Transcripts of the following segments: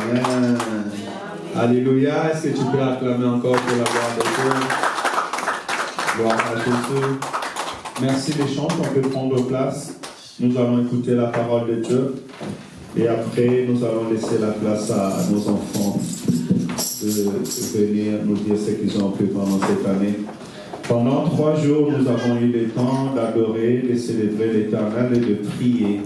Amen. Alléluia. Est-ce que tu peux acclamer encore pour la gloire de Dieu? Gloire à Jésus. Merci les chants, on peut prendre place. Nous allons écouter la parole de Dieu. Et après, nous allons laisser la place à nos enfants de venir nous dire ce qu'ils ont fait pendant cette année. Pendant 3 jours, nous avons eu le temps d'adorer, de célébrer l'Éternel et de prier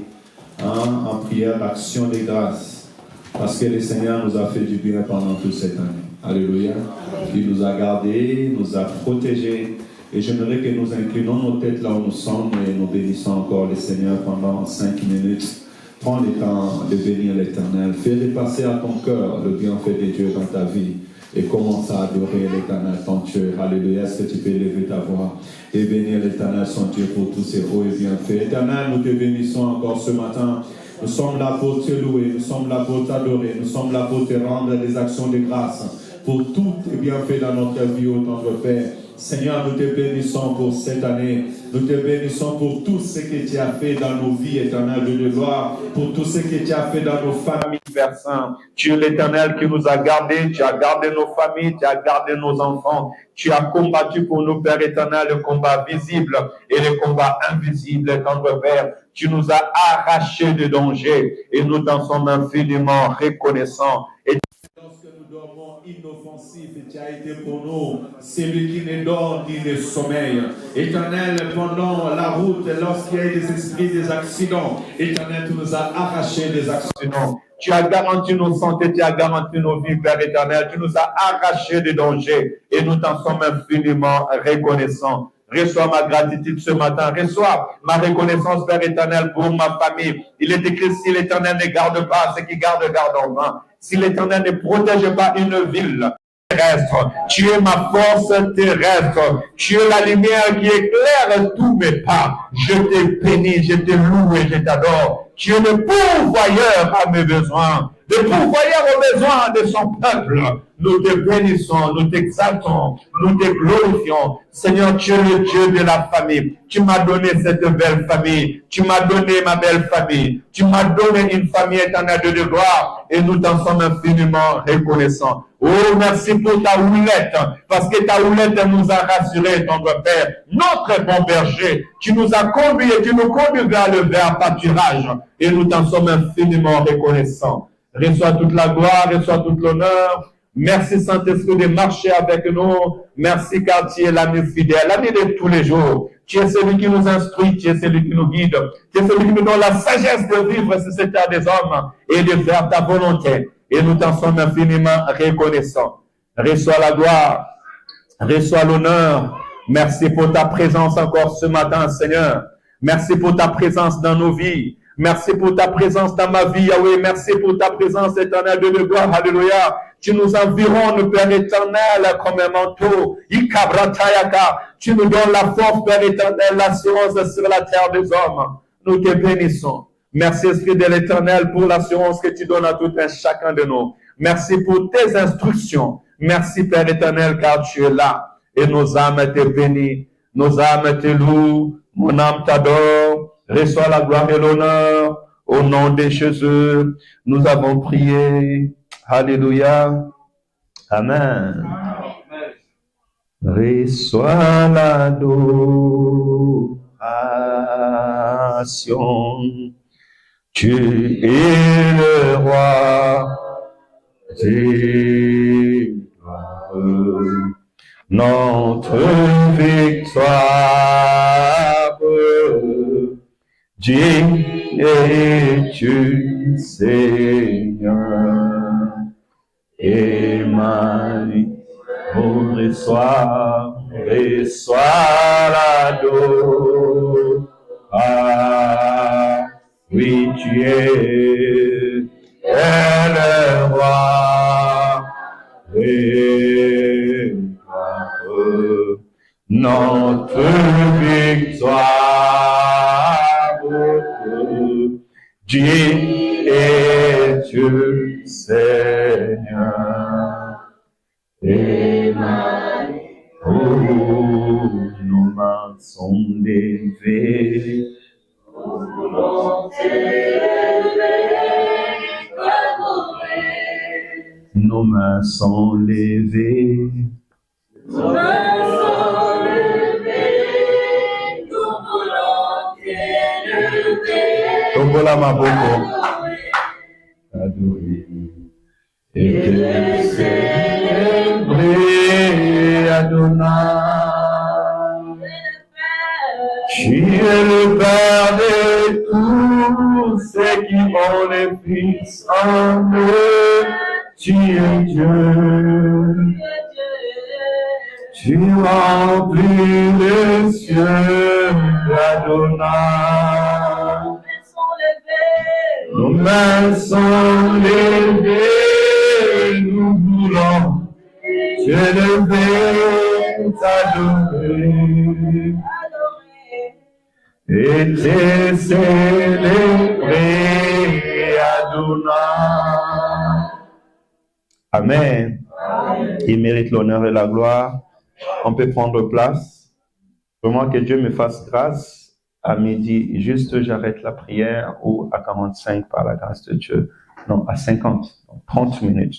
en prière d'action de grâce. Parce que le Seigneur nous a fait du bien pendant toute cette année. Alléluia. Il nous a gardés, nous a protégés. Et j'aimerais que nous inclinons nos têtes là où nous sommes et nous bénissons encore le Seigneur pendant 5 minutes. Prends le temps de bénir l'Éternel. Fais dépasser à ton cœur le bienfait de Dieu dans ta vie. Et commence à adorer l'Éternel, ton Dieu. Alléluia. Est-ce que tu peux lever ta voix et bénir l'Éternel, son Dieu, pour tous ses hauts et bienfaits. Éternel, nous te bénissons encore ce matin. Nous sommes là pour te louer, nous sommes là pour t'adorer, nous sommes là pour te rendre des actions de grâce pour tout tes bienfaits dans notre vie, ô tendre Père. Seigneur, nous te bénissons pour cette année. Nous te bénissons pour tout ce que tu as fait dans nos vies, éternel de gloire, pour tout ce que tu as fait dans nos familles, Père Saint. Tu es l'Éternel qui nous a gardés, tu as gardé nos familles, tu as gardé nos enfants. Tu as combattu pour nous, Père éternel, le combat visible et le combat invisible, tendre Père. Tu nous as arrachés de danger et nous t'en sommes infiniment reconnaissants. Et lorsque nous dormons inoffensifs, tu as été pour nous celui qui ne dort ni ne sommeille. Éternel, pendant la route, lorsqu'il y a des esprits, des accidents, Éternel, tu nous as arrachés des accidents. Tu as garanti nos santé, tu as garanti nos vies, Père éternel. Tu nous as arrachés des dangers et nous t'en sommes infiniment reconnaissants. Reçois ma gratitude ce matin. Reçois ma reconnaissance, Père éternel, pour ma famille. Il est écrit, si l'Éternel ne garde pas, ce qui garde en vain. Si l'Éternel ne protège pas une ville terrestre, tu es ma force terrestre. Tu es la lumière qui éclaire tous mes pas. Je te bénis, je te loue et je t'adore. Tu es le pourvoyeur à mes besoins. Le pourvoyeur aux besoins de son peuple. Nous te bénissons, nous t'exaltons, nous te glorifions. Seigneur, tu es le Dieu de la famille. Tu m'as donné cette belle famille. Tu m'as donné ma belle famille. Tu m'as donné une famille éternelle de gloire. Et nous t'en sommes infiniment reconnaissants. Oh, merci pour ta houlette. Parce que ta houlette nous a rassurés, ton Père. Notre bon berger. Tu nous as conduits et tu nous conduis vers le vert pâturage. Et nous t'en sommes infiniment reconnaissants. Reçois toute la gloire, reçois tout l'honneur. Merci Saint-Esprit de marcher avec nous. Merci car tu es l'ami fidèle, l'ami de tous les jours. Tu es celui qui nous instruit, tu es celui qui nous guide. Tu es celui qui nous donne la sagesse de vivre sur cette terre des hommes et de faire ta volonté. Et nous t'en sommes infiniment reconnaissants. Reçois la gloire, reçois l'honneur. Merci pour ta présence encore ce matin, Seigneur. Merci pour ta présence dans nos vies. Merci pour ta présence dans ma vie, Yahweh. Merci pour ta présence éternelle de gloire. Alléluia. Tu nous environnes, Père éternel, comme un manteau. Tu nous donnes la force, Père éternel, l'assurance sur la terre des hommes. Nous te bénissons. Merci, Esprit de l'Éternel, pour l'assurance que tu donnes à tout un chacun de nous. Merci pour tes instructions. Merci, Père éternel, car tu es là. Et nos âmes te bénissent. Nos âmes te louent. Mon âme t'adore. Reçois la gloire et l'honneur. Au nom de Jésus, nous avons prié. Alléluia. Amen. Reçois l'adoration. Tu es le roi des gloires. Notre victoire. Dieu es-tu, Seigneur. Emmanuel, reçois l'ado. Ah, oui, tu es le roi. Et notre victoire. Dieu es-tu, Seigneur. Emmanuel, nos mains sont levées. Nous voulons t'élever, t'adorer, Nos mains sont levées. Nos mains sont levées, nous voulons t'élever. Tombola Maboko. Adorer et te célébrer, Adonai. Tu es le Père de tous ceux qui ont les Fils en eux. Tu es Dieu. Tu remplis les cieux, Adonai. Nos mains sont levées, nous voulons t'élever, t'adorer et te célébrer, Adonai. Amen. Il mérite l'honneur et la gloire. On peut prendre place. Vraiment que Dieu me fasse grâce. À midi, juste j'arrête la prière, ou à 45 par la grâce de Dieu. Non, à 50, 30 minutes.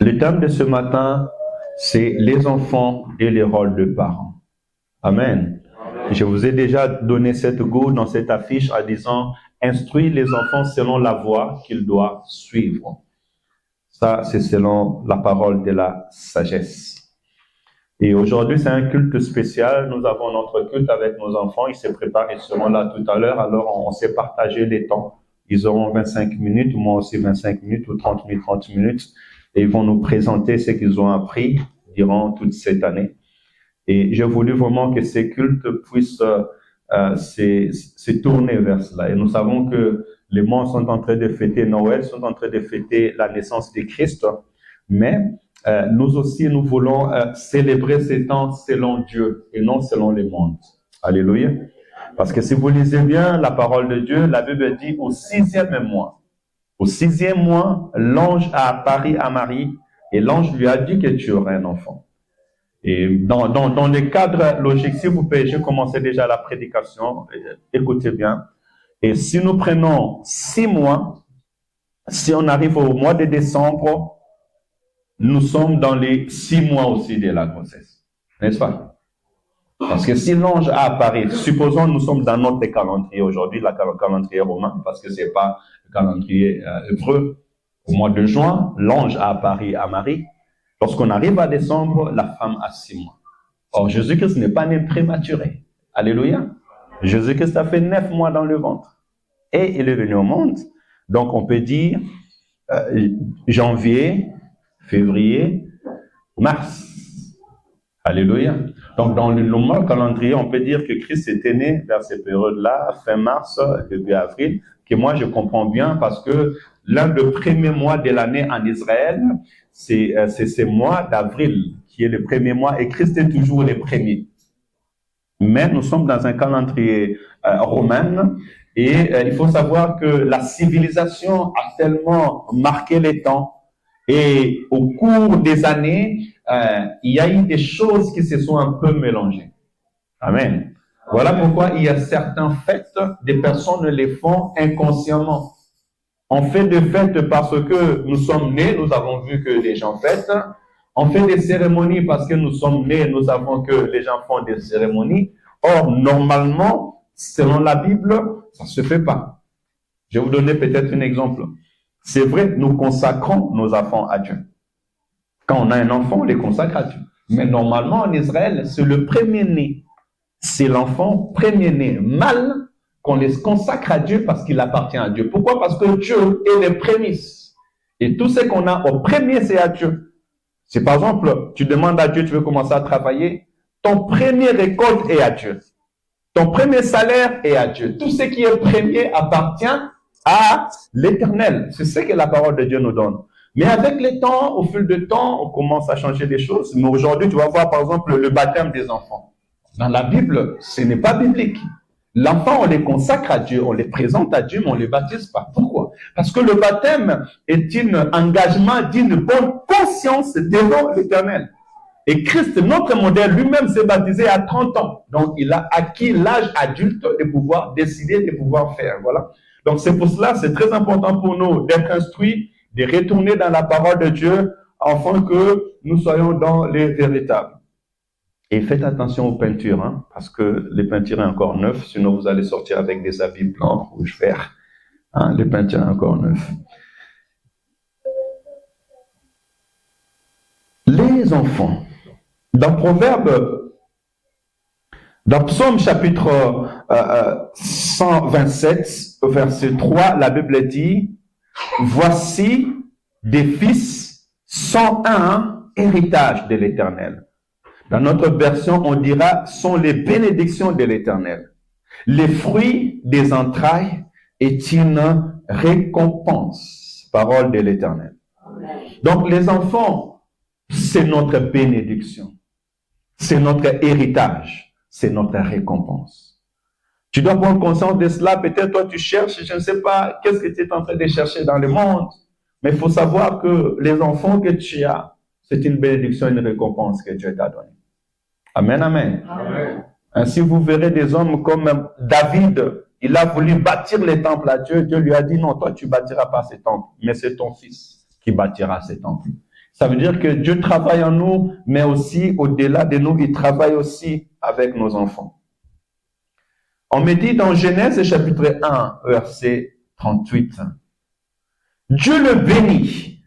Le thème de ce matin, c'est les enfants et les rôles de parents. Amen. Je vous ai déjà donné cette go dans cette affiche en disant « Instruis les enfants selon la voie qu'ils doivent suivre ». Ça, c'est selon la parole de la sagesse. Et aujourd'hui, c'est un culte spécial. Nous avons notre culte avec nos enfants. Ils se préparent, ils seront là tout à l'heure. Alors, on s'est partagé les temps. Ils auront 25 minutes, moi aussi 25 minutes ou 30 minutes. Et ils vont nous présenter ce qu'ils ont appris durant toute cette année. Et j'ai voulu vraiment que ces cultes puissent se tourner vers cela. Et nous savons que les mondes sont en train de fêter Noël, sont en train de fêter la naissance de Christ. Mais nous aussi, nous voulons célébrer ces temps selon Dieu et non selon les mondes. Alléluia. Parce que si vous lisez bien la parole de Dieu, la Bible dit au 6e mois. Au 6e mois, l'ange a apparu à Marie et l'ange lui a dit que tu aurais un enfant. Et dans le cadre logique, si vous pouvez, j'ai commencé déjà la prédication, écoutez bien. Et si nous prenons 6 mois, si on arrive au mois de décembre, nous sommes dans les 6 mois aussi de la grossesse. N'est-ce pas? Parce que si l'ange a apparu, supposons nous sommes dans notre calendrier aujourd'hui, le calendrier romain, parce que c'est pas le calendrier hébreu. Au mois de juin, l'ange a apparu à Marie. Lorsqu'on arrive à décembre, la femme a 6 mois. Or, Jésus-Christ n'est pas né prématuré. Alléluia. Jésus-Christ a fait 9 mois dans le ventre. Et il est venu au monde. Donc, on peut dire janvier, février, mars. Alléluia. Donc, dans le normal calendrier, on peut dire que Christ était né vers ces périodes-là, fin mars, début avril, que moi, je comprends bien parce que l'un des premiers mois de l'année en Israël, c'est ce mois d'avril qui est le premier mois et Christ est toujours le premier. Mais nous sommes dans un calendrier romain et il faut savoir que la civilisation a tellement marqué les temps et au cours des années, il y a eu des choses qui se sont un peu mélangées. Amen. Voilà pourquoi il y a certains fêtes, des personnes les font inconsciemment. On fait des fêtes parce que nous sommes nés, nous avons vu que les gens fêtent. On fait des cérémonies parce que nous sommes nés, nous savons que les gens font des cérémonies. Or, normalement, selon la Bible, ça ne se fait pas. Je vais vous donner peut-être un exemple. C'est vrai, nous consacrons nos enfants à Dieu. Quand on a un enfant, on les consacre à Dieu. Mais normalement, en Israël, c'est le premier-né. C'est l'enfant premier-né mâle qu'on les consacre à Dieu parce qu'il appartient à Dieu. Pourquoi? Parce que Dieu est les prémices. Et tout ce qu'on a au premier, c'est à Dieu. C'est par exemple, tu demandes à Dieu, tu veux commencer à travailler, ton premier récolte est à Dieu. Ton premier salaire est à Dieu. Tout ce qui est premier appartient à l'Éternel. C'est ce que la parole de Dieu nous donne. Mais avec le temps, au fil du temps, on commence à changer des choses. Mais aujourd'hui, tu vas voir par exemple le baptême des enfants. Dans la Bible, ce n'est pas biblique. L'enfant, on les consacre à Dieu, on les présente à Dieu, mais on ne les baptise pas. Pourquoi? Parce que le baptême est un engagement d'une bonne conscience devant l'Éternel. Et Christ, notre modèle, lui-même s'est baptisé à 30 ans. Donc, il a acquis l'âge adulte de pouvoir décider, de pouvoir faire. Voilà. Donc, c'est pour cela, c'est très important pour nous d'être instruits de retourner dans la parole de Dieu afin que nous soyons dans les véritables. Et faites attention aux peintures, hein, parce que les peintures sont encore neuves, sinon vous allez sortir avec des habits blancs, rouges, verts. Hein, les peintures sont encore neuves. Les enfants. Dans Psaume chapitre 127, verset 3, la Bible dit, « Voici des fils sont un héritage de l'Éternel. » Dans notre version, on dira, « sont les bénédictions de l'Éternel. Les fruits des entrailles est une récompense. » Parole de l'Éternel. Donc les enfants, c'est notre bénédiction. C'est notre héritage. C'est notre récompense. Tu dois prendre conscience de cela. Peut-être toi, tu cherches, je ne sais pas, qu'est-ce que tu es en train de chercher dans le monde. Mais il faut savoir que les enfants que tu as, c'est une bénédiction, une récompense que Dieu t'a donnée. Amen, amen. Amen. Ainsi, vous verrez des hommes comme David. Il a voulu bâtir les temples à Dieu. Dieu lui a dit, non, toi, tu ne bâtiras pas ces temples, mais c'est ton fils qui bâtira ces temples. Ça veut dire que Dieu travaille en nous, mais aussi au-delà de nous, il travaille aussi avec nos enfants. On me dit dans Genèse chapitre 1, verset 38, Dieu le bénit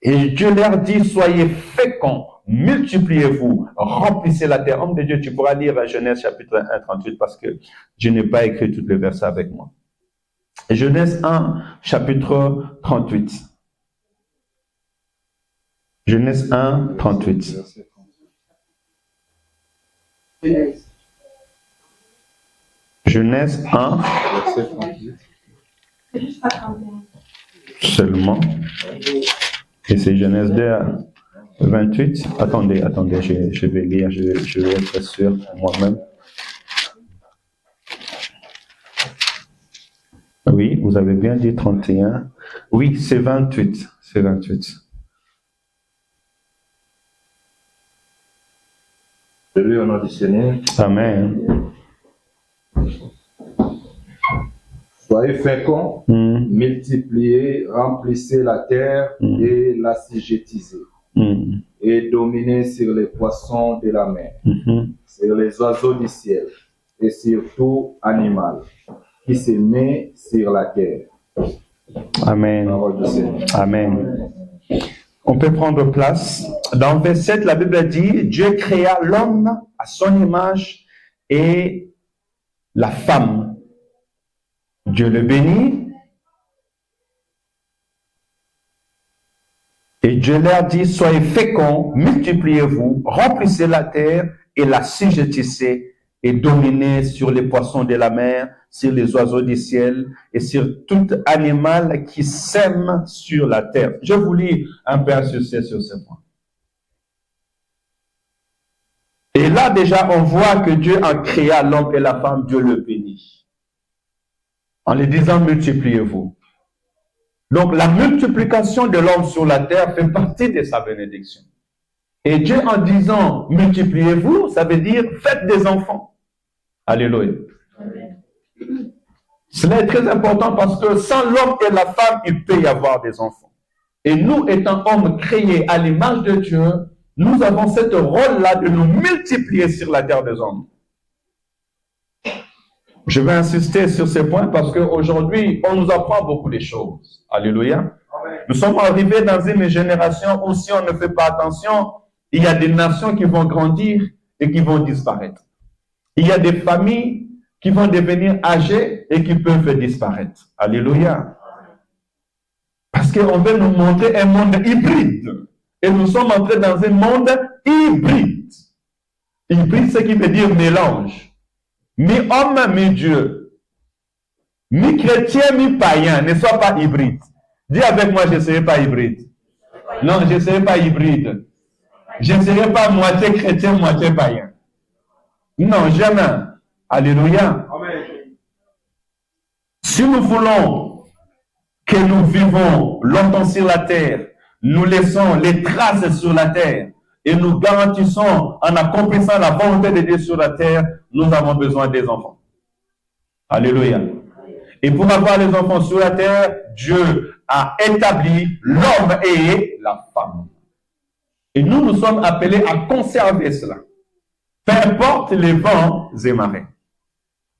et Dieu leur dit, soyez féconds, multipliez-vous, remplissez la terre. Homme de Dieu, tu pourras lire Genèse chapitre 1, 38 parce que je n'ai pas écrit tous les versets avec moi. Genèse 1, chapitre 38. Genèse 1, 38. Genèse 1, seulement. Et c'est Genèse 2, 28. Attendez, je vais lire, je vais être sûr moi-même. Oui, vous avez bien dit 31. Oui, c'est 28. C'est 28. Je lis au nom du Seigneur. Amen. Soyez féconds, multipliez, remplissez la terre et l'assujettissez. Et dominez sur les poissons de la mer, sur les oiseaux du ciel et sur tout animal qui se met sur la terre. Amen. Amen. On peut prendre place. Dans verset 7, la Bible dit, Dieu créa l'homme à son image et la femme. Dieu le bénit. Et Dieu leur dit, soyez féconds, multipliez-vous, remplissez la terre et l'assujettissez et dominez sur les poissons de la mer, sur les oiseaux du ciel et sur tout animal qui sème sur la terre. Je vous lis un peu sur ce point. Et là déjà, on voit que Dieu a créé l'homme et la femme, Dieu le bénit. En lui disant, multipliez-vous. Donc la multiplication de l'homme sur la terre fait partie de sa bénédiction. Et Dieu en disant, multipliez-vous, ça veut dire, faites des enfants. Alléluia. Amen. Cela est très important parce que sans l'homme et la femme, il peut y avoir des enfants. Et nous, étant hommes créés à l'image de Dieu, nous avons ce rôle-là de nous multiplier sur la terre des hommes. Je vais insister sur ces points parce qu'aujourd'hui, on nous apprend beaucoup de choses. Alléluia. Amen. Nous sommes arrivés dans une génération où si on ne fait pas attention, il y a des nations qui vont grandir et qui vont disparaître. Il y a des familles qui vont devenir âgées et qui peuvent disparaître. Alléluia. Parce qu'on veut nous montrer un monde hybride. Et nous sommes entrés dans un monde hybride. Hybride, ce qui veut dire mélange. Mi-homme, mi-Dieu. Mi-chrétien, mi-païen. Ne sois pas hybride. Dis avec moi, je ne serai pas hybride. Non, je ne serai pas hybride. Je ne serai pas moitié chrétien, moitié païen. Non, jamais. Alléluia. Amen. Si nous voulons que nous vivons longtemps sur la terre, nous laissons les traces sur la terre et nous garantissons en accomplissant la volonté de Dieu sur la terre, nous avons besoin des enfants. Alléluia. Et pour avoir les enfants sur la terre, Dieu a établi l'homme et la femme. Et nous sommes appelés à conserver cela. Peu importe les vents et marées.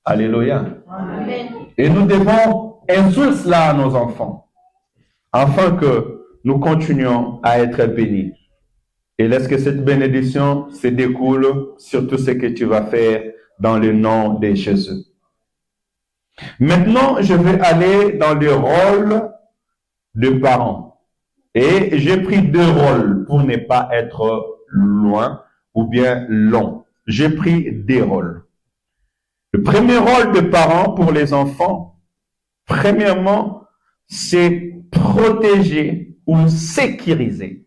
Alléluia. Amen. Et nous devons instruire cela à nos enfants, afin que nous continuions à être bénis. Et laisse que cette bénédiction se découle sur tout ce que tu vas faire dans le nom de Jésus. Maintenant, je vais aller dans le rôle de parents. Et j'ai pris 2 rôles pour ne pas être loin ou bien long. J'ai pris 2 rôles. Le premier rôle de parents pour les enfants, premièrement, c'est protéger ou sécuriser.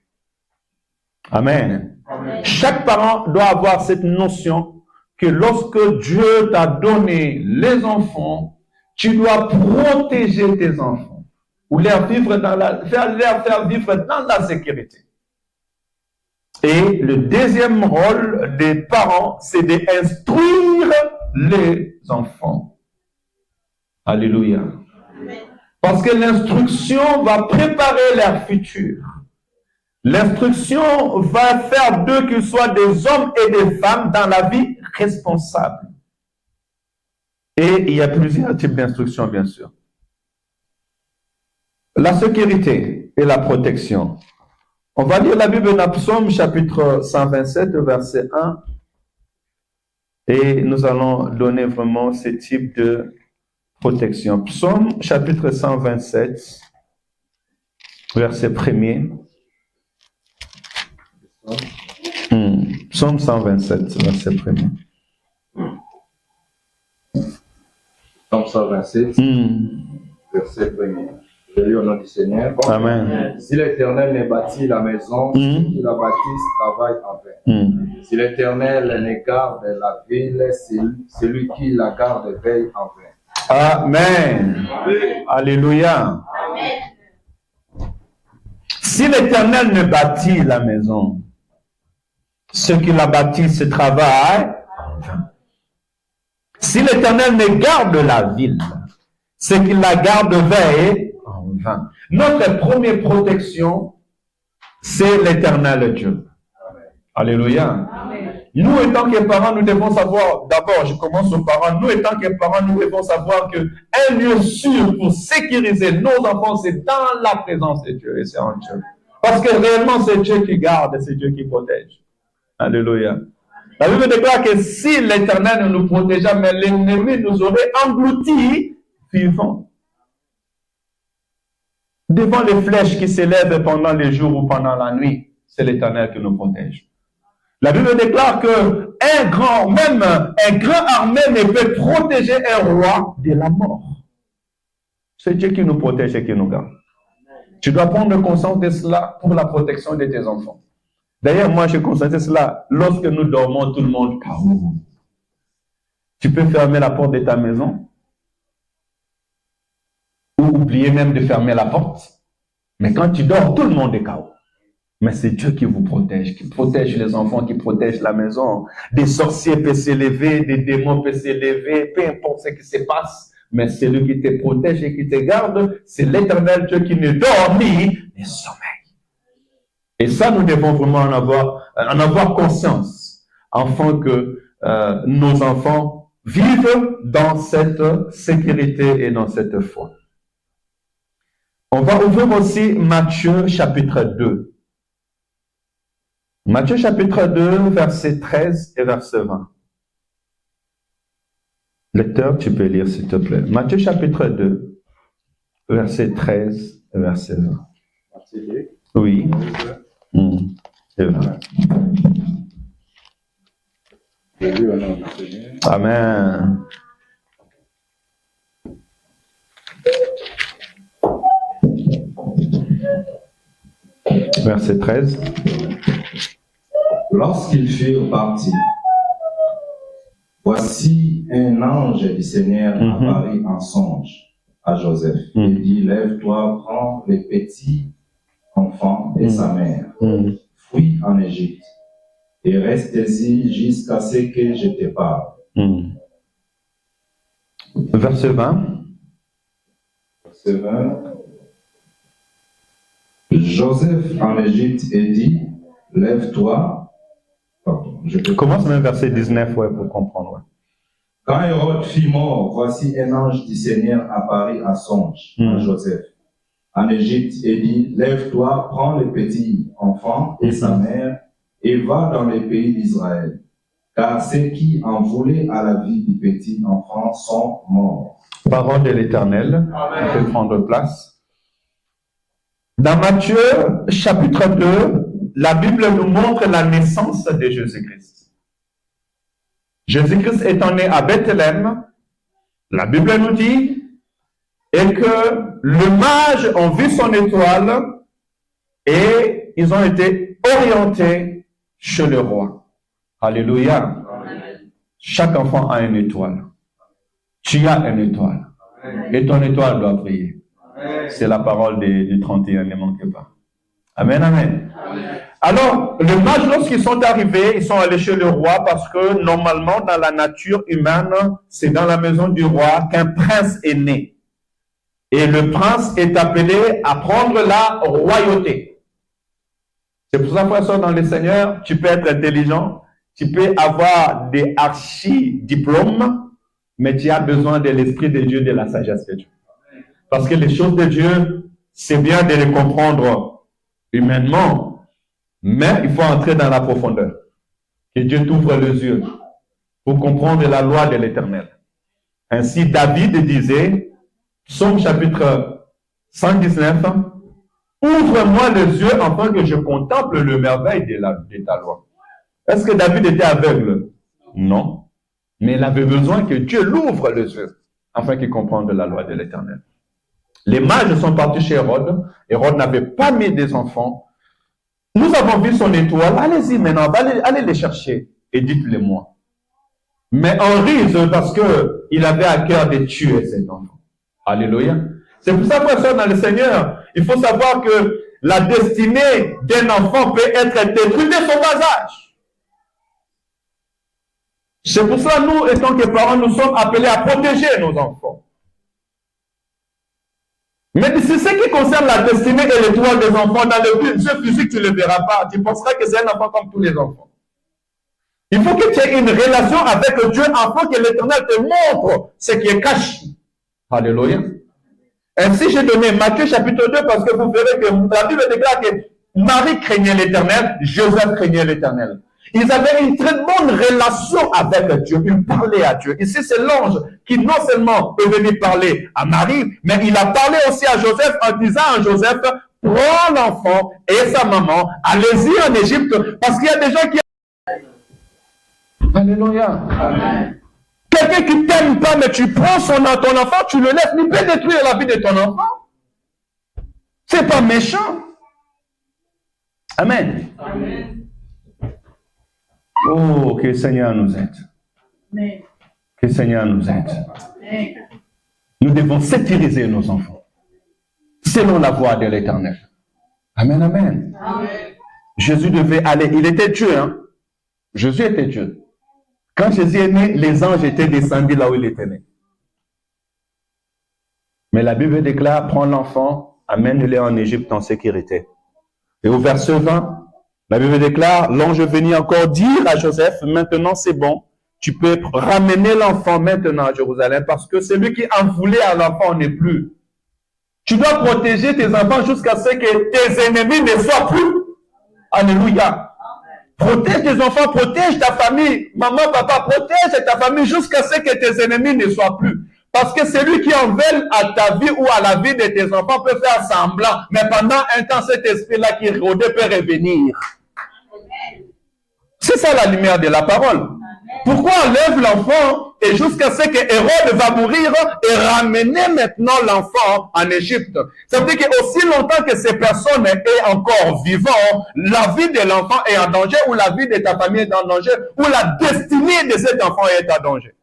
Amen. Amen. Chaque parent doit avoir cette notion que lorsque Dieu t'a donné les enfants, tu dois protéger tes enfants ou leur faire vivre dans la sécurité. Et le deuxième rôle des parents, c'est d'instruire les enfants. Alléluia. Amen. Parce que l'instruction va préparer leur futur. L'instruction va faire d'eux qu'ils soient des hommes et des femmes dans la vie responsable. Et il y a plusieurs types d'instructions, bien sûr. La sécurité et la protection. On va lire la Bible dans Psaume chapitre 127, verset 1. Et nous allons donner vraiment ce type de protection. Psaume chapitre 127, verset 1er. Psaume 127, verset 1er. Psaume 127, verset 1er. Je lis au nom du Seigneur. Amen. Si l'Éternel ne bâtit la maison, ceux qui la bâtissent travaillent en vain. Si l'Éternel ne garde la ville, celui qui la garde veille en vain. Amen. Alléluia. Amen. Si l'Éternel ne bâtit la maison, ceux qui la bâtissent travaillent en vain. Si l'Éternel ne garde la ville, ceux qui la gardent veillent en vain. Notre première protection, c'est l'Éternel Dieu. Alléluia. Amen. Nous, étant que parents, nous devons savoir, d'abord, je commence aux parents, nous, étant que parents, nous devons savoir qu'un lieu sûr pour sécuriser nos enfants, c'est dans la présence de Dieu et c'est en Dieu. Parce que réellement, c'est Dieu qui garde, c'est Dieu qui protège. Alléluia. La Bible déclare que si l'Éternel ne nous protégeait, mais l'ennemi nous aurait engloutis vivants. Devant les flèches qui s'élèvent pendant les jours ou pendant la nuit, c'est l'Éternel qui nous protège. La Bible déclare que un grand armée ne peut protéger un roi de la mort. C'est Dieu qui nous protège et qui nous garde. Tu dois prendre conscience de cela pour la protection de tes enfants. D'ailleurs, moi, je constate cela lorsque nous dormons, tout le monde KO. Tu peux fermer la porte de ta maison ou oublier même de fermer la porte. Mais quand tu dors, tout le monde est KO. Mais c'est Dieu qui vous protège, qui protège les enfants, qui protège la maison. Des sorciers peuvent s'élever, des démons peuvent s'élever, peu importe ce qui se passe. Mais celui qui te protège et qui te garde, c'est l'Éternel Dieu qui ne dort ni ne sommeille. Et ça, nous devons vraiment en avoir conscience, afin que nos enfants vivent dans cette sécurité et dans cette foi. On va ouvrir aussi Matthieu chapitre 2. Matthieu chapitre 2, verset 13 et verset 20. Lecteur, tu peux lire s'il te plaît. Matthieu chapitre 2, verset 13 et verset 20. Matthieu 2. Oui. C'est vrai. Amen. Verset 13. Lorsqu'ils furent partis, voici un ange du Seigneur apparut en songe à Joseph. Il dit, lève-toi, prends le petit enfant et sa mère, fuis en Égypte, et reste-y jusqu'à ce que je te parle. Verset 20. Joseph en Égypte et dit, lève-toi. Commence même verset 19 pour comprendre. Ouais. Quand Hérode fut mort, voici un ange du Seigneur apparut à songe à Joseph en Égypte et dit, lève-toi, prends le petit enfant et sa mère et va dans les pays d'Israël, car ceux qui en voulaient à la vie du petit enfant sont morts. Parole de l'Éternel, on peut prendre place. Dans Matthieu chapitre 2, la Bible nous montre la naissance de Jésus-Christ. Jésus-Christ étant né à Bethléem, la Bible nous dit, et que les mages ont vu son étoile et ils ont été orientés chez le roi. Alléluia. Chaque enfant a une étoile. Tu as une étoile. Et ton étoile doit briller. C'est la parole du 31, ne manquez pas. Amen, amen. Alors, les mages, lorsqu'ils sont arrivés, ils sont allés chez le roi parce que normalement, dans la nature humaine, c'est dans la maison du roi qu'un prince est né. Et le prince est appelé à prendre la royauté. C'est pour ça, frère, soeur, dans le Seigneur, tu peux être intelligent, tu peux avoir des archi-diplômes, mais tu as besoin de l'Esprit de Dieu, de la sagesse de Dieu. Parce que les choses de Dieu, c'est bien de les comprendre humainement, mais il faut entrer dans la profondeur. Que Dieu t'ouvre les yeux pour comprendre la loi de l'Éternel. Ainsi, David disait, Psaume chapitre 119, ouvre-moi les yeux afin que je contemple le merveille de ta loi. Est-ce que David était aveugle? Non. Mais il avait besoin que Dieu l'ouvre les yeux afin qu'il comprenne la loi de l'Éternel. Les mages sont partis chez Hérode. Hérode n'avait pas mis des enfants. Nous avons vu son étoile. Allez-y maintenant, allez les chercher et dites-le-moi. Mais on rise parce qu'il avait à cœur de tuer cet enfant. Alléluia. C'est pour ça, frère, dans le Seigneur, il faut savoir que la destinée d'un enfant peut être détruite dès son bas âge. C'est pour ça, nous, étant que parents, nous sommes appelés à protéger nos enfants. Mais c'est ce qui concerne la destinée et l'étoile des enfants. Dans le jeu physique, tu ne le verras pas. Tu penseras que c'est un enfant comme tous les enfants. Il faut que tu aies une relation avec Dieu afin que l'Éternel te montre ce qui est caché. Alléluia. Ainsi, j'ai donné Matthieu chapitre 2 parce que vous verrez que la Bible déclare que Marie craignait l'Éternel, Joseph craignait l'Éternel. Ils avaient une très bonne relation avec Dieu. Ils parlaient à Dieu. Ici, c'est l'ange qui non seulement est venu parler à Marie, mais il a parlé aussi à Joseph en disant à Joseph, prends l'enfant et sa maman, allez-y en Égypte, parce qu'il y a des gens qui... Alléluia. Amen. Quelqu'un qui ne t'aime pas, mais tu prends ton enfant, tu le laisses, il peut détruire la vie de ton enfant. C'est pas méchant. Amen. Amen. Oh, que le Seigneur nous aide. Amen. Que le Seigneur nous aide. Amen. Nous devons sécuriser nos enfants selon la voie de l'Éternel. Amen, amen. Amen. Jésus devait aller, il était Dieu, hein? Jésus était Dieu. Quand Jésus est né, les anges étaient descendus là où il était né. Mais la Bible déclare, prends l'enfant, amène-le en Égypte en sécurité. Et au verset 20, la Bible déclare, l'ange venait encore dire à Joseph, maintenant c'est bon, tu peux ramener l'enfant maintenant à Jérusalem parce que celui qui en voulait à l'enfant n'est plus. Tu dois protéger tes enfants jusqu'à ce que tes ennemis ne soient plus. Alléluia. Protège tes enfants, protège ta famille. Maman, papa, protège ta famille jusqu'à ce que tes ennemis ne soient plus. Parce que celui qui en veut à ta vie ou à la vie de tes enfants peut faire semblant. Mais pendant un temps, cet esprit-là qui rôdait peut revenir. C'est ça la lumière de la parole. Pourquoi enlève l'enfant et jusqu'à ce que Hérode va mourir et ramener maintenant l'enfant en Égypte? Ça veut dire qu'aussi longtemps que ces personnes est encore vivant, la vie de l'enfant est en danger ou la vie de ta famille est en danger ou la destinée de cet enfant est en danger.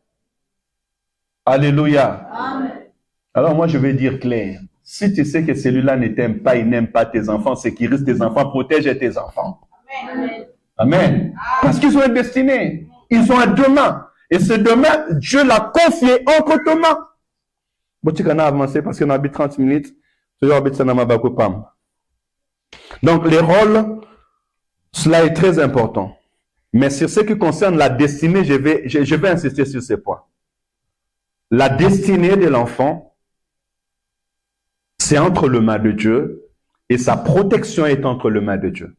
Alléluia. Amen. Alors moi je vais dire clair. Si tu sais que celui-là ne t'aime pas, il n'aime pas tes enfants, sécurise tes enfants, protège tes enfants. Amen. Amen. Parce qu'ils ont une destinée. Ils ont un demain. Et ce demain, Dieu l'a confié entre tes mains. Bon, tu as avancé parce qu'on habite 30 minutes. Donc, les rôles, cela est très important. Mais sur ce qui concerne la destinée, je vais insister sur ces points. La destinée de l'enfant, c'est entre les mains de Dieu et sa protection est entre les mains de Dieu.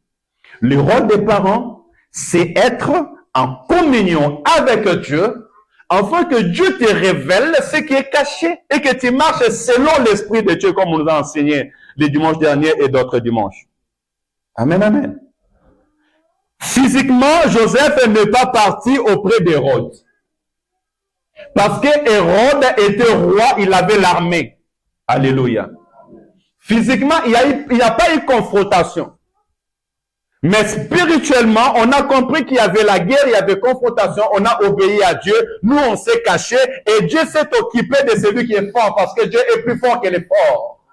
Le rôle des parents, c'est être en communion avec Dieu afin que Dieu te révèle ce qui est caché et que tu marches selon l'Esprit de Dieu comme on nous a enseigné les dimanches derniers et d'autres dimanches. Amen, amen. Physiquement, Joseph n'est pas parti auprès d'Hérode. Parce que Hérode était roi, il avait l'armée. Alléluia. Physiquement, il n'y a pas eu confrontation. Mais spirituellement, on a compris qu'il y avait la guerre, il y avait confrontation, on a obéi à Dieu, nous on s'est caché et Dieu s'est occupé de celui qui est fort parce que Dieu est plus fort que les forts.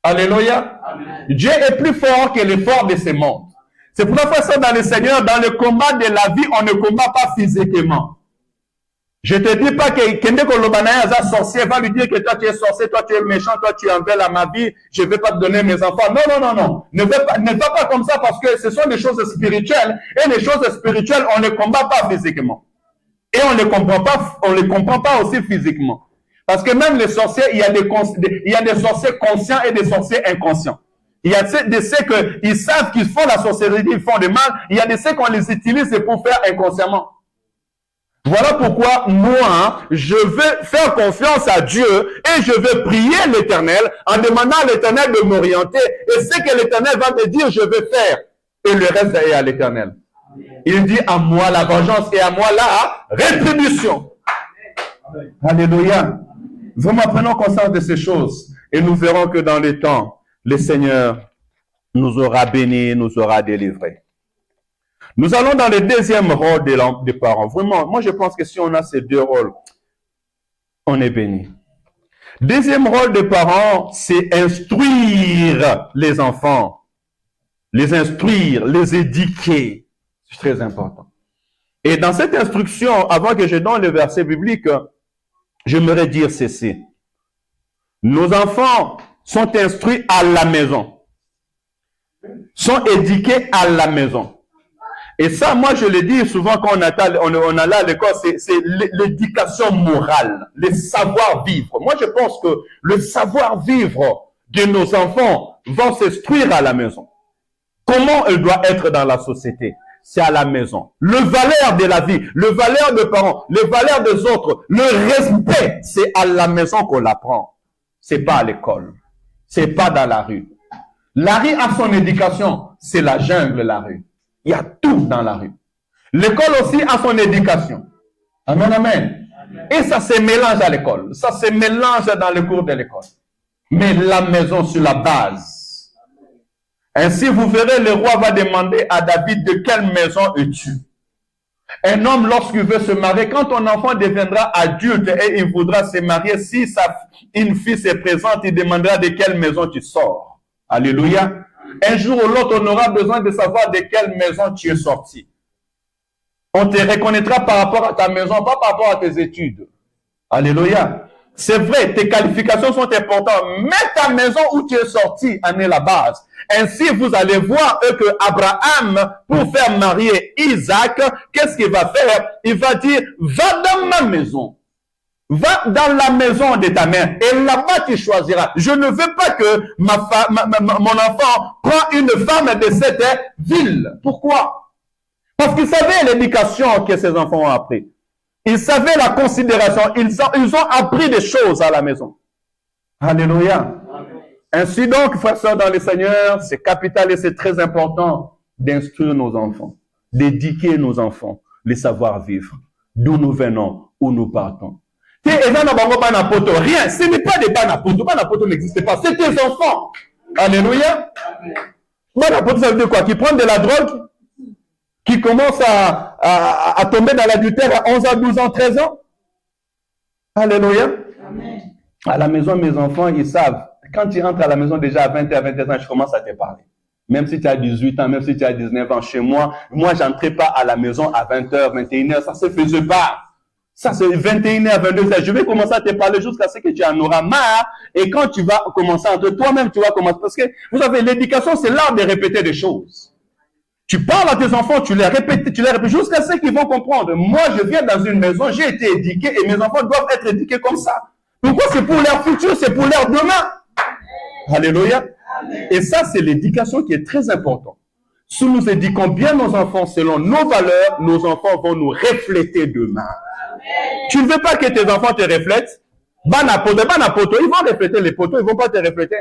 Alléluia. Amen. Dieu est plus fort que les forts de ce monde. C'est pour la façon dans le Seigneur, dans le combat de la vie, on ne combat pas physiquement. Je ne te dis pas que un sorcier va lui dire que toi tu es sorcier, toi tu es méchant, toi tu envers à ma vie, je ne vais pas te donner mes enfants. Non, non, non, non. Ne va pas comme ça parce que ce sont des choses spirituelles. Et les choses spirituelles, on ne combat pas physiquement. Et on ne les comprend pas aussi physiquement. Parce que même les sorciers, il y a des sorciers conscients et des sorciers inconscients. Il y a de ceux qui savent qu'ils font la sorcellerie, ils font du mal. Il y a de ceux qu'on les utilise pour faire inconsciemment. Voilà pourquoi moi, je veux faire confiance à Dieu et je veux prier l'Éternel en demandant à l'Éternel de m'orienter. Et ce que l'Éternel va me dire, je vais faire. Et le reste est à l'Éternel. Il dit à moi la vengeance et à moi la rétribution. Alléluia. Vraiment, prenons conscience de ces choses et nous verrons que dans les temps, le Seigneur nous aura bénis, nous aura délivrés. Nous allons dans le deuxième rôle des parents. Vraiment, moi je pense que si on a ces deux rôles, on est béni. Deuxième rôle des parents, c'est instruire les enfants. Les instruire, les éduquer. C'est très important. Et dans cette instruction, avant que je donne le verset biblique, j'aimerais dire ceci. Nos enfants sont instruits à la maison. Sont éduqués à la maison. Et ça, moi, je le dis souvent quand on a là à l'école, c'est l'éducation morale, le savoir-vivre. Moi, je pense que le savoir-vivre de nos enfants va s'instruire à la maison. Comment elle doit être dans la société? C'est à la maison. Le valeur de la vie, le valeur des parents, le valeur des autres, le respect, c'est à la maison qu'on l'apprend. C'est pas à l'école. C'est pas dans la rue. La rue a son éducation. C'est la jungle, la rue. Il y a tout dans la rue. L'école aussi a son éducation. Amen, amen. Et ça se mélange à l'école. Ça se mélange dans le cours de l'école. Mais la maison sur la base. Ainsi, vous verrez, le roi va demander à David de quelle maison es-tu? Un homme, lorsqu'il veut se marier, quand ton enfant deviendra adulte et il voudra se marier, si une fille se présente, il demandera de quelle maison tu sors. Alléluia. Un jour ou l'autre, on aura besoin de savoir de quelle maison tu es sorti. On te reconnaîtra par rapport à ta maison, pas par rapport à tes études. Alléluia. C'est vrai, tes qualifications sont importantes, mais ta maison où tu es sorti en est la base. Ainsi, vous allez voir que Abraham, pour faire marier Isaac, qu'est-ce qu'il va faire? Il va dire, va dans ma maison. Va dans la maison de ta mère et là-bas tu choisiras. Je ne veux pas que mon enfant prenne une femme de cette ville. Pourquoi? Parce qu'il savait l'éducation que ses enfants ont appris. Ils savaient la considération. Ils ont appris des choses à la maison. Alléluia. Ainsi donc, frères et sœurs dans le Seigneur, c'est capital et c'est très important d'instruire nos enfants, d'éduquer nos enfants, les savoir-vivre, d'où nous venons, où nous partons. Rien, ce n'est pas des banapoto. Banapoto n'existe pas. C'est tes enfants. Alléluia. Banapoto, ça veut dire quoi? Qui prennent de la drogue, qui commencent à tomber dans l'adultère à 11 ans, 12 ans, 13 ans. Alléluia. Amen. À la maison, mes enfants, ils savent. Quand tu rentres à la maison déjà à 20 à 21 ans, je commence à te parler. Même si tu as 18 ans, même si tu as 19 ans, chez moi, j'entrais pas à la maison à 20h, 21h. Ça se faisait pas. Ça, c'est 21h à 22h. Je vais commencer à te parler jusqu'à ce que tu en auras marre. Et quand tu vas commencer entre toi-même, tu vas commencer. Parce que, vous savez, l'éducation, c'est l'art de répéter des choses. Tu parles à tes enfants, tu les répètes jusqu'à ce qu'ils vont comprendre. Moi, je viens dans une maison, j'ai été éduqué et mes enfants doivent être éduqués comme ça. Pourquoi? C'est pour leur futur, c'est pour leur demain. Alléluia. Et ça, c'est l'éducation qui est très importante. Si nous éduquons bien nos enfants selon nos valeurs, nos enfants vont nous refléter demain. Tu ne veux pas que tes enfants te reflètent? Ils vont refléter les poteaux, ils ne vont pas te refléter.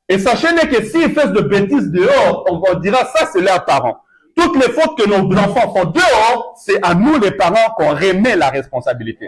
Et sachez-le que s'ils font de bêtises dehors, on va dire ça, c'est leurs parents. Toutes les fautes que nos enfants font dehors, c'est à nous les parents qu'on remet la responsabilité.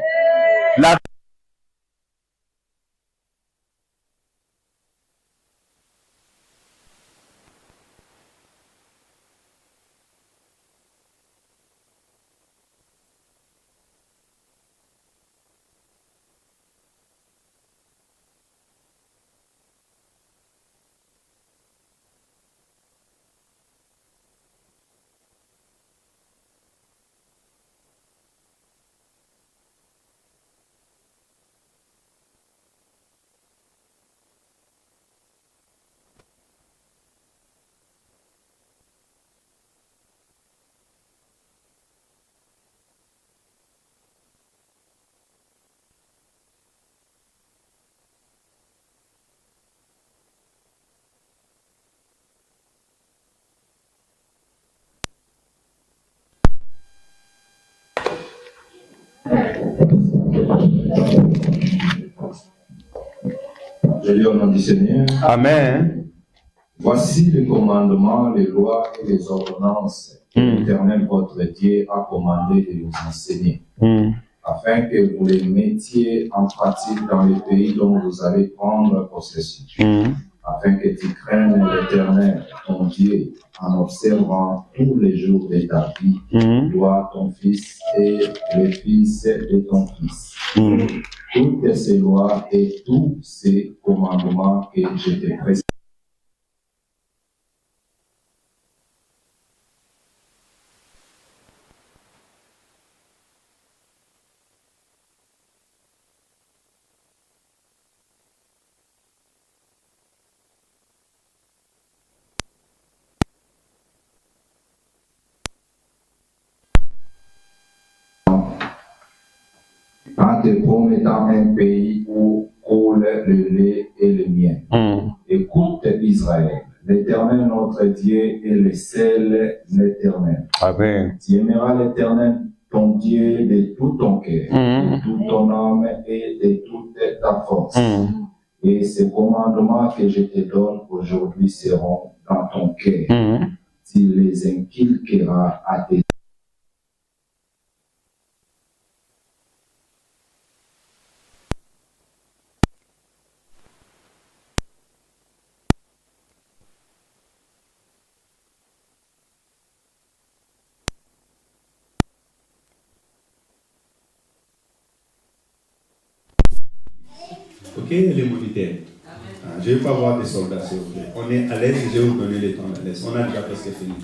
Je lis au nom du Seigneur. Amen. Voici les commandements, les lois et les ordonnances que l'Éternel votre Dieu a commandé de vous enseigner, afin que vous les mettiez en pratique dans les pays dont vous allez prendre possession, afin que tu craignes l'Éternel, ton Dieu, en observant tous les jours de ta vie, toi, ton fils et le fils de ton fils. Toutes ces lois et tous ces commandements que je te prescris. En te promettant un pays où coule le lait et le miel. Écoute Israël, l'Éternel notre Dieu est le seul l'Éternel. Amen. Tu aimeras l'Éternel ton Dieu de tout ton cœur, de tout ton âme et de toute ta force. Et ces commandements que je te donne aujourd'hui seront dans ton cœur. Tu les inculqueras à tes Ok, les monitaires. Je ne vais pas voir des soldats, s'il vous plaît. On est à l'aise, je vais vous donner le temps à l'aise. On a déjà presque fini.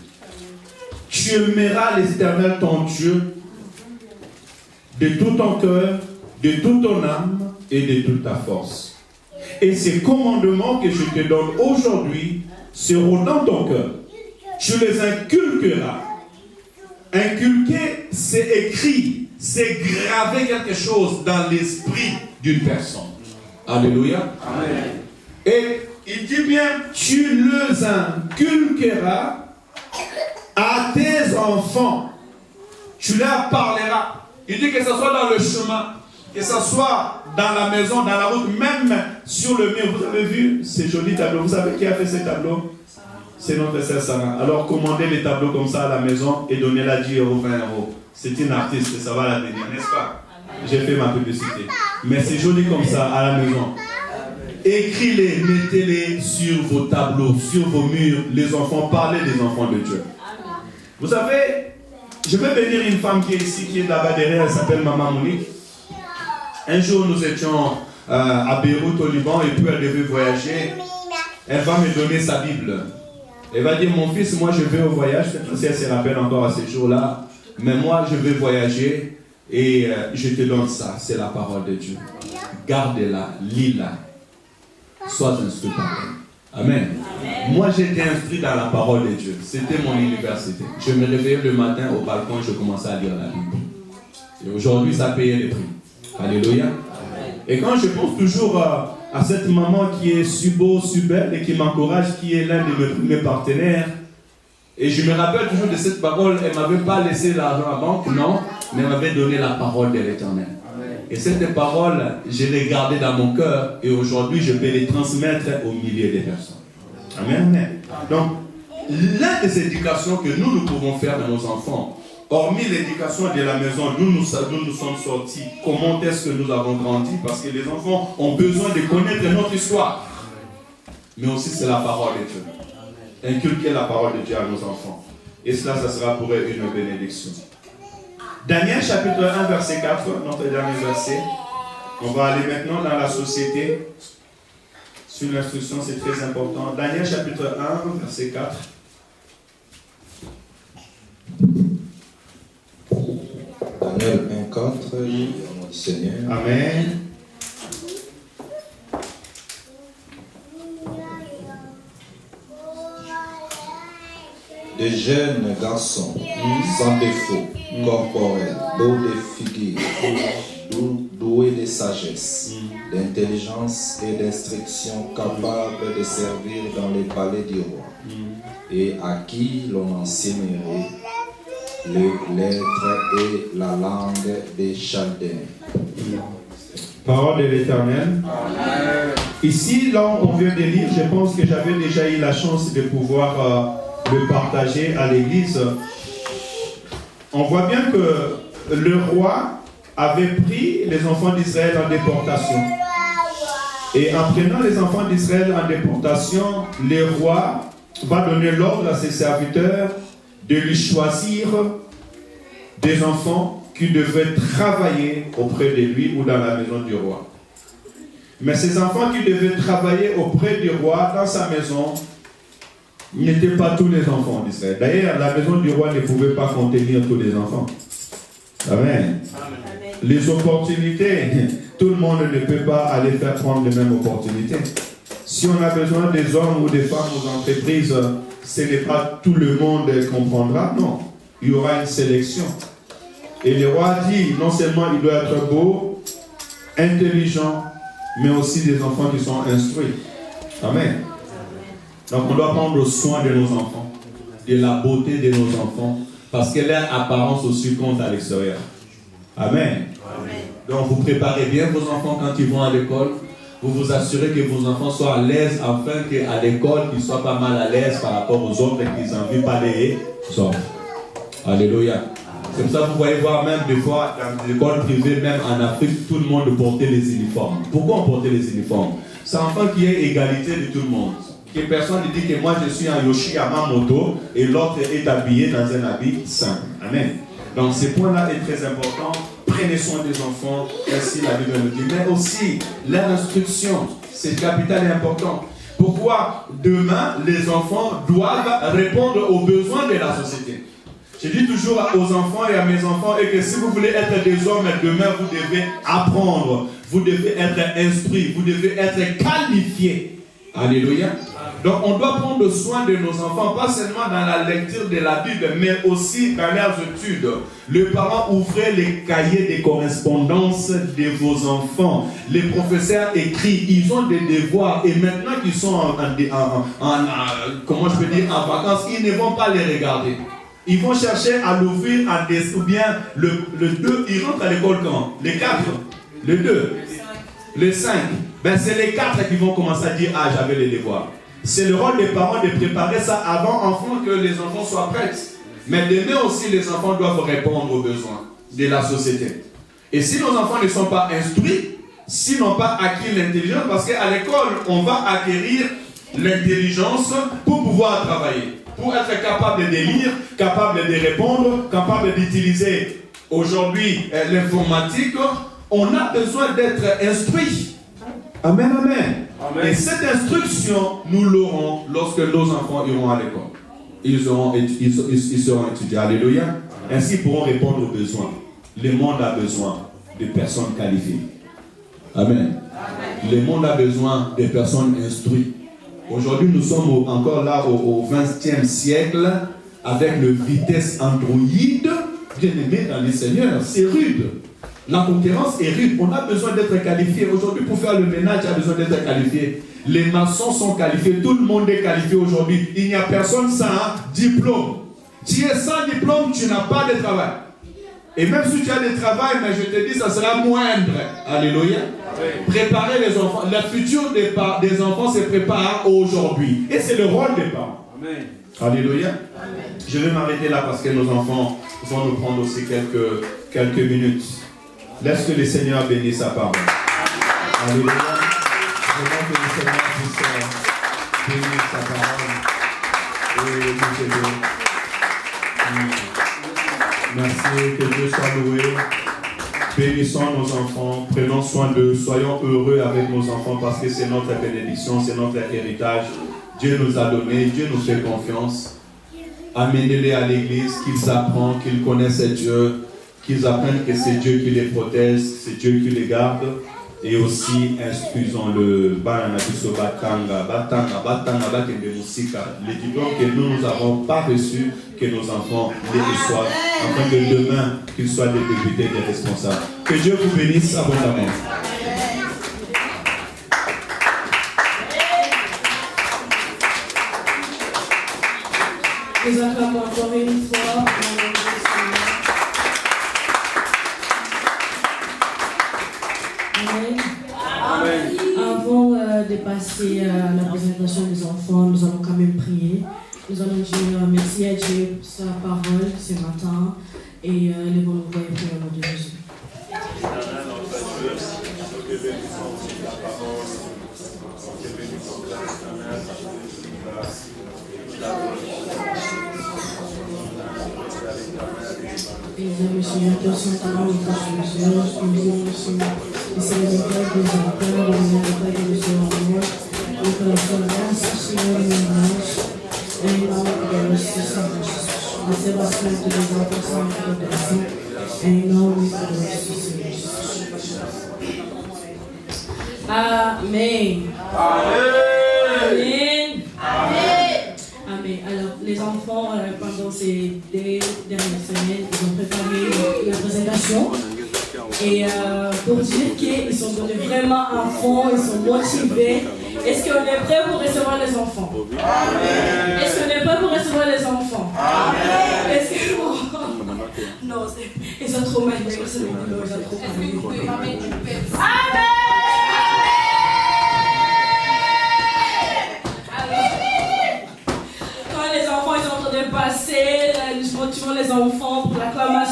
Tu aimeras l'Éternel ton Dieu de tout ton cœur, de toute ton âme et de toute ta force. Et ces commandements que je te donne aujourd'hui seront dans ton cœur. Tu les inculqueras. Inculquer, c'est écrit, c'est graver quelque chose dans l'esprit d'une personne. Alléluia. Amen. Et il dit bien, tu les inculqueras à tes enfants. Tu leur parleras. Il dit que ce soit dans le chemin, que ce soit dans la maison, dans la route, même sur le mur. Vous avez vu ces jolis tableaux? Vous savez qui a fait ces tableaux? C'est notre sœur Sarah. Alors commandez les tableaux comme ça à la maison et donnez-la 10 €, 20 €. C'est une artiste, ça va la bénir, n'est-ce pas? J'ai fait ma publicité. Mais c'est joli comme ça à la maison. Écris-les, mettez-les sur vos tableaux, sur vos murs. Les enfants, parlez des enfants de Dieu. Vous savez, je vais bénir une femme qui est ici, qui est là-bas derrière, elle s'appelle Maman Monique. Un jour, nous étions à Beyrouth, au Liban, et puis elle devait voyager. Elle va me donner sa Bible. Elle va dire, mon fils, moi je vais au voyage. Peut-être si elle se rappelle encore à ces jours-là. Mais moi, je vais voyager. Et je te donne ça, c'est la parole de Dieu. Garde-la, lis-la, sois instruit par elle. Amen. Amen. Moi, j'étais instruit dans la parole de Dieu. C'était mon université. Je me réveillais le matin au balcon et je commençais à lire la Bible. Et aujourd'hui, ça payait les prix. Alléluia. Et quand je pense toujours à cette maman qui est si beau, si belle et qui m'encourage, qui est l'un de mes partenaires, et je me rappelle toujours de cette parole, elle ne m'avait pas laissé l'argent à la banque, non, mais elle m'avait donné la parole de l'Éternel. Et cette parole, je l'ai gardée dans mon cœur et aujourd'hui, je peux les transmettre aux milliers de personnes. Amen. Amen. Donc, l'une des éducations que nous pouvons faire à nos enfants, hormis l'éducation de la maison, nous sommes sortis, comment est-ce que nous avons grandi, parce que les enfants ont besoin de connaître notre histoire. Mais aussi, c'est la parole de Dieu. Inculquer la parole de Dieu à nos enfants. Et cela, ça sera pour eux une bénédiction. Daniel chapitre 1, verset 4, notre dernier verset. On va aller maintenant dans la société. Sur l'instruction, c'est très important. Daniel chapitre 1, verset 4. Daniel 1, 4, au nom du Seigneur. Amen. De jeunes garçons, sans défaut, corporels, beaux de figure, doués de sagesse, d'intelligence et d'instruction, capables de servir dans les palais du roi, et à qui l'on enseignerait les lettres et la langue des Chaldéens. Parole de l'Éternel. Ici, là, on vient de lire, je pense que j'avais déjà eu la chance de pouvoir le partager à l'église. On voit bien que le roi avait pris les enfants d'Israël en déportation. Et en prenant les enfants d'Israël en déportation, le roi va donner l'ordre à ses serviteurs de lui choisir des enfants qui devaient travailler auprès de lui ou dans la maison du roi. Mais ces enfants qui devaient travailler auprès du roi dans sa maison n'étaient pas tous les enfants d'Israël. D'ailleurs, la maison du roi ne pouvait pas contenir tous les enfants. Amen. Amen. Les opportunités, tout le monde ne peut pas aller faire prendre les mêmes opportunités. Si on a besoin des hommes ou des femmes aux entreprises, ce n'est pas tout le monde qui comprendra, non. Il y aura une sélection. Et le roi dit, non seulement il doit être beau, intelligent, mais aussi des enfants qui sont instruits. Amen. Donc on doit prendre soin de nos enfants, de la beauté de nos enfants, parce que leur apparence aussi compte à l'extérieur. Amen. Amen. Donc vous préparez bien vos enfants quand ils vont à l'école. Vous vous assurez que vos enfants soient à l'aise afin qu'à l'école, ils ne soient pas mal à l'aise par rapport aux autres et qu'ils n'envient pas les autres. Alléluia. C'est pour ça que vous voyez voir même des fois dans les écoles privées, même en Afrique, tout le monde portait les uniformes. Pourquoi on portait les uniformes? C'est afin qu'il y ait égalité de tout le monde. Que personne ne dit que moi je suis en Yoshi à ma moto et l'autre est habillé dans un habit simple. Amen. Donc ce point-là est très important. Prenez soin des enfants, ainsi la Bible nous dit. Mais aussi, leur instruction, c'est capital et important. Pourquoi demain, les enfants doivent répondre aux besoins de la société? Je dis toujours aux enfants et à mes enfants et que si vous voulez être des hommes, demain vous devez apprendre, vous devez être instruits, vous devez être qualifiés. Alléluia. Donc on doit prendre soin de nos enfants, pas seulement dans la lecture de la Bible, mais aussi dans leurs études. Les parents ouvrez les cahiers de correspondance de vos enfants. Les professeurs écrivent, ils ont des devoirs et maintenant qu'ils sont comment je peux dire, en vacances, ils ne vont pas les regarder. Ils vont chercher à l'ouvrir en des, ou bien le 2, ils rentrent à l'école quand? Les 4, le 2, le 5. Ben c'est les 4 qui vont commencer à dire, ah j'avais les devoirs. C'est le rôle des parents de préparer ça avant, afin que les enfants soient prêts. Mais demain aussi, les enfants doivent répondre aux besoins de la société. Et si nos enfants ne sont pas instruits, s'ils n'ont pas acquis l'intelligence, parce qu'à l'école, on va acquérir l'intelligence pour pouvoir travailler, pour être capable de lire, capable de répondre, capable d'utiliser aujourd'hui l'informatique. On a besoin d'être instruits. Amen, amen. Amen. Et cette instruction, nous l'aurons lorsque nos enfants iront à l'école. Ils seront étudiés. Alléluia. Ainsi, ils pourront répondre aux besoins. Le monde a besoin de personnes qualifiées. Amen. Le monde a besoin de personnes instruites. Aujourd'hui, nous sommes encore là au 20e siècle avec le vitesse Android. Bien aimé dans les seigneurs, c'est rude. La concurrence est rude. On a besoin d'être qualifié. Aujourd'hui, pour faire le ménage, il y a besoin d'être qualifié. Les maçons sont qualifiés. Tout le monde est qualifié aujourd'hui. Il n'y a personne sans diplôme. Si tu es sans diplôme, tu n'as pas de travail. Et même si tu as du travail, mais je te dis, ça sera moindre. Alléluia. Préparer les enfants. Le futur des enfants se prépare aujourd'hui. Et c'est le rôle des parents. Amen. Alléluia. Amen. Je vais m'arrêter là parce que nos enfants vont nous prendre aussi quelques minutes. Laisse que le Seigneur bénisse sa parole. Alléluia. Je demande que le Seigneur puisse bénir sa parole. Et nous aider. Merci, que Dieu soit loué. Bénissons nos enfants, prenons soin d'eux, soyons heureux avec nos enfants parce que c'est notre bénédiction, c'est notre héritage. Dieu nous a donné, Dieu nous fait confiance. Amenez-les à l'église, qu'ils apprennent, qu'ils connaissent Dieu, qu'ils apprennent que c'est Dieu qui les protège, c'est Dieu qui les garde. Et aussi, instruisons-le. Les diplômes que nous n'avons pas reçus, que nos enfants les reçoivent, afin que demain, qu'ils soient des députés, des responsables. Que Dieu vous bénisse abondamment. Nous acclamons encore une fois. Amen. Avant de passer à la présentation des enfants, nous allons quand même prier. Nous allons dire merci à Dieu pour sa parole ce matin et les bonnes voix et prières au nom de Jésus. Et nous Seigneur, que son talent est pour nous, nous Seigneur, et c'est le détail des enfants, le détail de Seigneur, et que la grâce, Seigneur, nous marche, et nous avons de la séparation de les enfants sans intégration, et nous avons de la Amen. Amen. Amen. Amen. Alors, les enfants, pendant ces deux dernières semaines, ils ont préparé la présentation. Et pour dire qu'ils sont donnés vraiment à fond, ils sont motivés. Est-ce qu'on est prêt pour recevoir les enfants? Amen. Est-ce qu'on est prêt pour recevoir les enfants? Amen. Est-ce que... Non, ils sont trop mal. Ils sont trop mal. Amen. Quand les enfants ils sont en train de passer, nous motivons les enfants pour l'acclamation.